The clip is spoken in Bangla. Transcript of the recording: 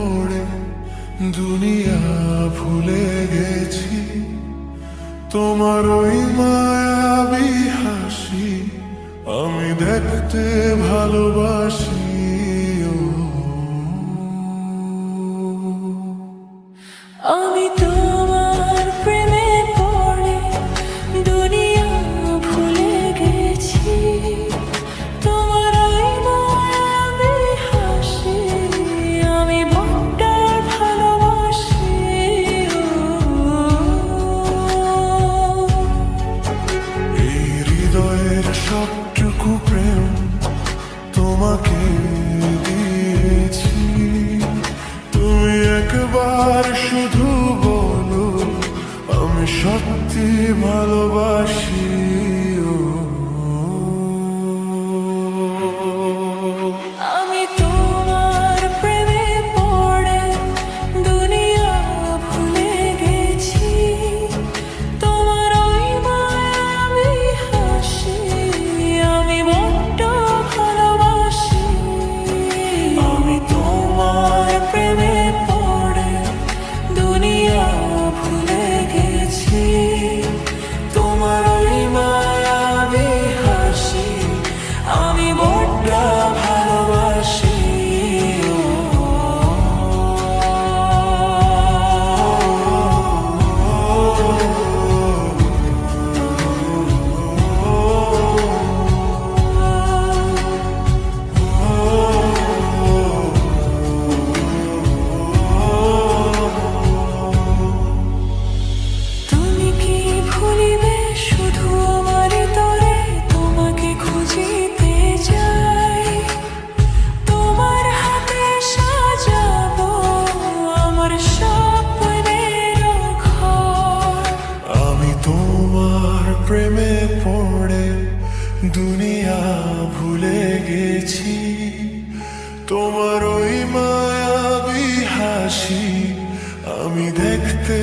পড়ে দুনিয়া ভুলে গেছি। তোমার ওই মায়াবী হাসি আমি দেখতে ভালোবাসি। আমি তোমার প্রেমে পড়ে দুনিয়া ভুলে গেছি। তোমার ওই মায়াবী হাসি আমি বড্ড ভালোবাসি। এই হৃদয়ের সবটুকু প্রেম তোমাকে দিয়েছি। তুমি একবার শুধু বলো আমি সত্যি ভালোবাসি। আমি তোমার প্রেমে পড়ে দুনিয়া ভুলে গেছি। তোমার ওই মায়াবী হাসি আমি বড্ড ভালোবাসি। আমি তোমার প্রেমে পড়ে দুনিয়া ভুলে গেছি। তোমার ওই মায়াবী হাসি আমি বড্ড ভালোবাসি। তুমি কি ভুলিবে শুধু আমার তরে তোমাকে খুঁজিতে যাই। তোমার হাতে সাজাবো আমার স্বপ্নের ঘর। আমি তোমার প্রেমে পড়ে দুনিয়া ভুলে গেছি। তোমার ওই মায়াবী হাসি আমি দেখতে